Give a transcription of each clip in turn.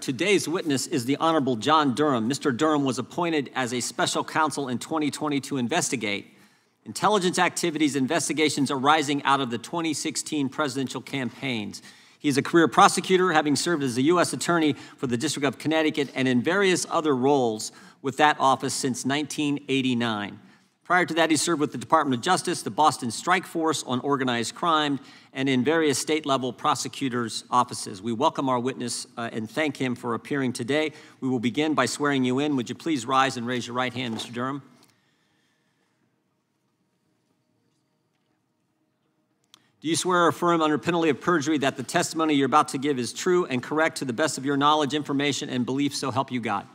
Today's witness is the Honorable John Durham. Mr. Durham was appointed as a special counsel in 2020 to investigate intelligence activities investigations arising out of the 2016 presidential campaigns. He is a career prosecutor, having served as a U.S. Attorney for the District of Connecticut and in various other roles with that office since 1989. Prior to that, he served with the Department of Justice, the Boston Strike Force on organized crime, and in various state-level prosecutors' offices. We welcome our witness and thank him for appearing today. We will begin by swearing you in. Would you please rise and raise your right hand, Mr. Durham? Do you swear or affirm under penalty of perjury that the testimony you're about to give is true and correct to the best of your knowledge, information, and belief, so help you God?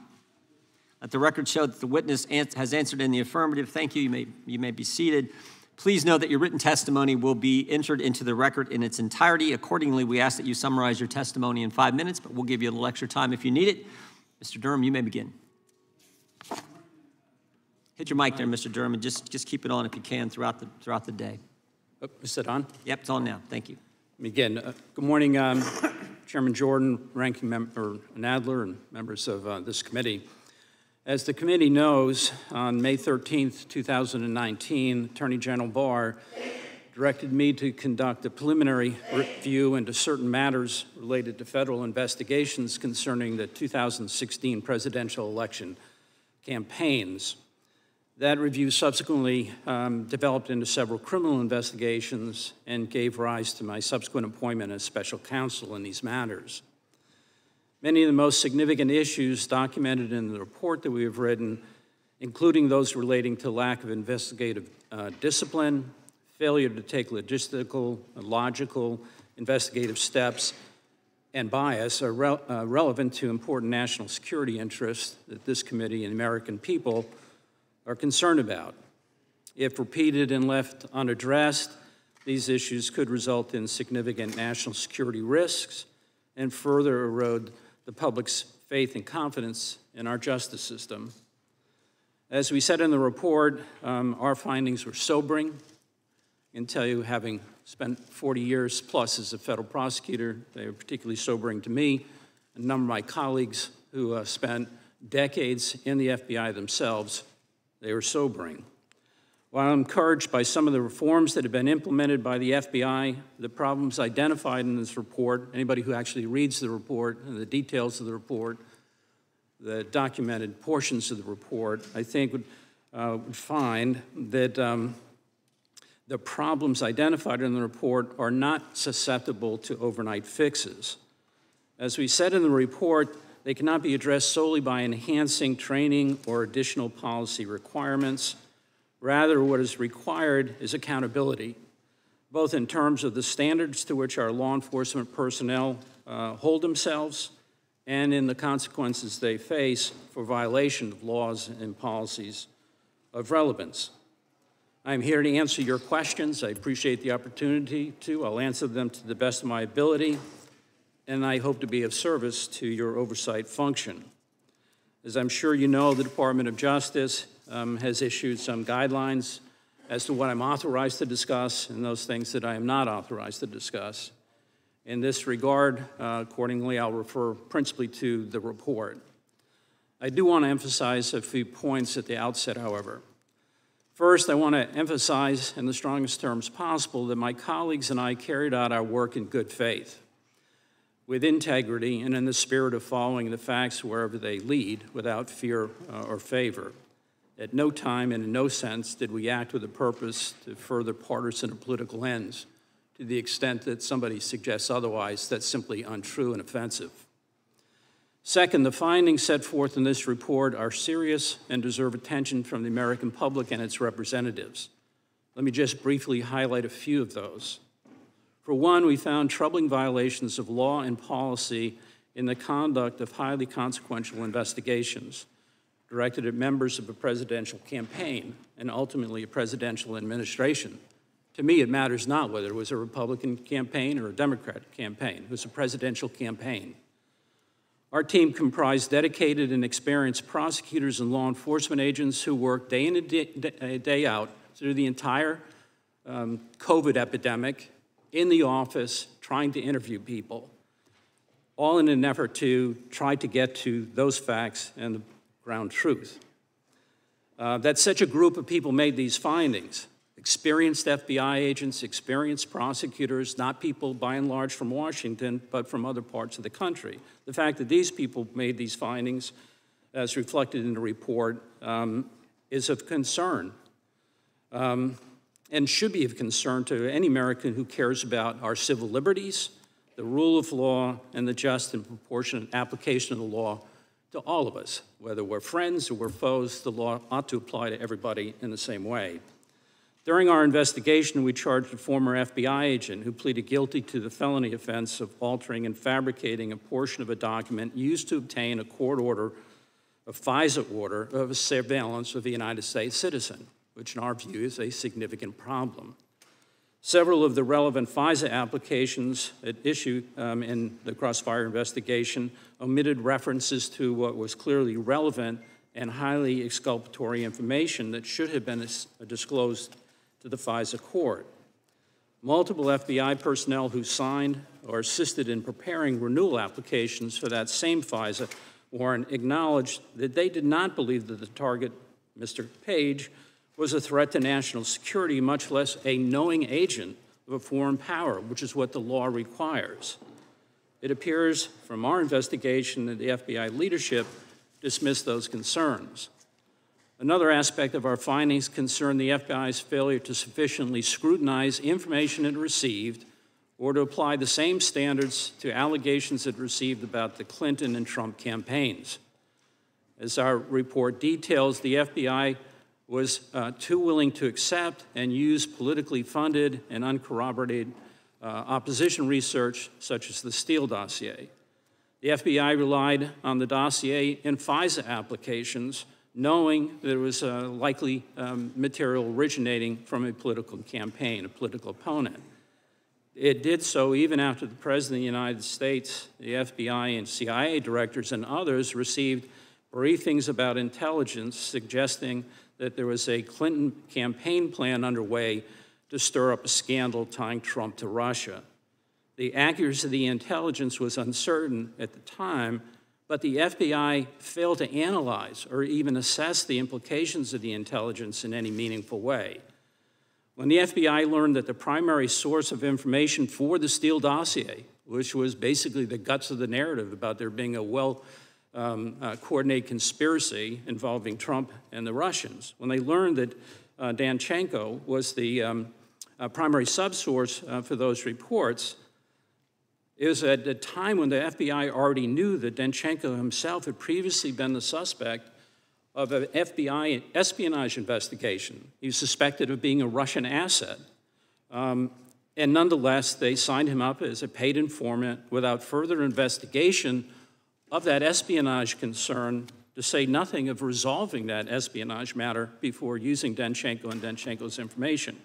Let the record show that the witness has answered in the affirmative. Thank you. You may be seated. Please know that your written testimony will be entered into the record in its entirety. Accordingly, we ask that you summarize your testimony in 5 minutes, but we'll give you a little extra time if you need it. Mr. Durham, you may begin. Hit your mic there, Mr. Durham, and just keep it on if you can throughout the day. Oh, is it on? Yep, it's on now. Thank you. Again, good morning, Chairman Jordan, Ranking Member Nadler, and members of this committee. As the committee knows, on May 13th, 2019, Attorney General Barr directed me to conduct a preliminary review into certain matters related to federal investigations concerning the 2016 presidential election campaigns. That review subsequently developed into several criminal investigations and gave rise to my subsequent appointment as special counsel in these matters. Many of the most significant issues documented in the report that we have written, including those relating to lack of investigative discipline, failure to take logistical and logical investigative steps, and bias, are relevant to important national security interests that this committee and the American people are concerned about. If repeated and left unaddressed, these issues could result in significant national security risks and further erode the public's faith and confidence in our justice system. As we said in the report, our findings were sobering. I can tell you, having spent 40 years plus as a federal prosecutor, they were particularly sobering to me. A number of my colleagues who spent decades in the FBI themselves, they were sobering. While I'm encouraged by some of the reforms that have been implemented by the FBI, the problems identified in this report, anybody who actually reads the report and the details of the report, the documented portions of the report, I think would find that the problems identified in the report are not susceptible to overnight fixes. As we said in the report, they cannot be addressed solely by enhancing training or additional policy requirements. Rather, what is required is accountability, both in terms of the standards to which our law enforcement personnel hold themselves and in the consequences they face for violation of laws and policies of relevance. I'm here to answer your questions. I appreciate the opportunity to. I'll answer them to the best of my ability, and I hope to be of service to your oversight function. As I'm sure you know, the Department of Justice has issued some guidelines as to what I'm authorized to discuss and those things that I am not authorized to discuss. In this regard, accordingly, I'll refer principally to the report. I do want to emphasize a few points at the outset, however. First, I want to emphasize in the strongest terms possible that my colleagues and I carried out our work in good faith, with integrity and in the spirit of following the facts wherever they lead without fear or favor. At no time and in no sense did we act with a purpose to further partisan or political ends. To the extent that somebody suggests otherwise, that's simply untrue and offensive. Second, the findings set forth in this report are serious and deserve attention from the American public and its representatives. Let me just briefly highlight a few of those. For one, we found troubling violations of law and policy in the conduct of highly consequential investigations directed at members of a presidential campaign and ultimately a presidential administration. To me, it matters not whether it was a Republican campaign or a Democratic campaign. It was a presidential campaign. Our team comprised dedicated and experienced prosecutors and law enforcement agents who worked day in and day out through the entire COVID epidemic in the office trying to interview people. all in an effort to try to get to those facts and the ground truth. That such a group of people made these findings. Experienced FBI agents, experienced prosecutors, not people by and large from Washington, but from other parts of the country. The fact that these people made these findings, as reflected in the report, is of concern and should be of concern to any American who cares about our civil liberties, the rule of law, and the just and proportionate application of the law to all of us. Whether we're friends or we're foes, the law ought to apply to everybody in the same way. During our investigation, we charged a former FBI agent who pleaded guilty to the felony offense of altering and fabricating a portion of a document used to obtain a court order, a FISA order, of a surveillance of a United States citizen, which in our view is a significant problem. Several of the relevant FISA applications at issue in the Crossfire investigation omitted references to what was clearly relevant and highly exculpatory information that should have been disclosed to the FISA court. Multiple FBI personnel who signed or assisted in preparing renewal applications for that same FISA warrant acknowledged that they did not believe that the target, Mr. Page, was a threat to national security, much less a knowing agent of a foreign power, which is what the law requires. It appears from our investigation that the FBI leadership dismissed those concerns. Another aspect of our findings concerned the FBI's failure to sufficiently scrutinize information it received or to apply the same standards to allegations it received about the Clinton and Trump campaigns. As our report details, the FBI was too willing to accept and use politically funded and uncorroborated opposition research, such as the Steele dossier. The FBI relied on the dossier in FISA applications, knowing there was likely material originating from a political campaign, a political opponent. It did so even after the President of the United States, the FBI and CIA directors and others received briefings about intelligence suggesting that there was a Clinton campaign plan underway to stir up a scandal tying Trump to Russia. The accuracy of the intelligence was uncertain at the time, but the FBI failed to analyze or even assess the implications of the intelligence in any meaningful way. When the FBI learned that the primary source of information for the Steele dossier, which was basically the guts of the narrative about there being a well-coordinated conspiracy involving Trump and the Russians, when they learned that Danchenko was the primary subsource for those reports, it was at a time when the FBI already knew that Danchenko himself had previously been the suspect of an FBI espionage investigation. He was suspected of being a Russian asset. And nonetheless, they signed him up as a paid informant without further investigation of that espionage concern, to say nothing of resolving that espionage matter before using Danchenko and Danchenko's information.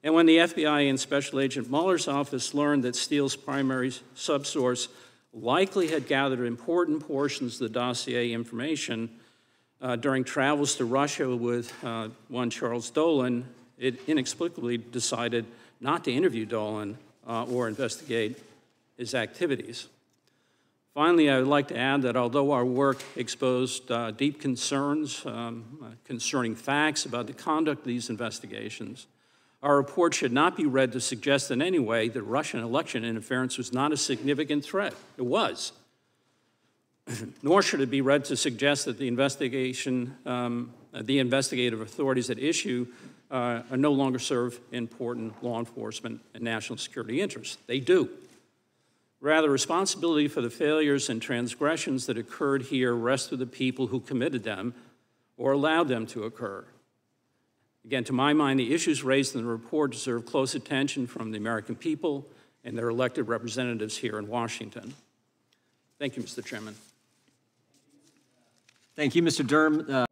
And when the FBI and Special Agent Mueller's office learned that Steele's primary subsource likely had gathered important portions of the dossier information during travels to Russia with one Charles Dolan, it inexplicably decided not to interview Dolan or investigate his activities. Finally, I would like to add that although our work exposed deep concerns concerning facts about the conduct of these investigations, our report should not be read to suggest in any way that Russian election interference was not a significant threat. It was. Nor should it be read to suggest that the investigative authorities at issue no longer serve important law enforcement and national security interests. They do. Rather, responsibility for the failures and transgressions that occurred here rests with the people who committed them or allowed them to occur. Again, to my mind, the issues raised in the report deserve close attention from the American people and their elected representatives here in Washington. Thank you, Mr. Chairman. Thank you, Mr. Durham.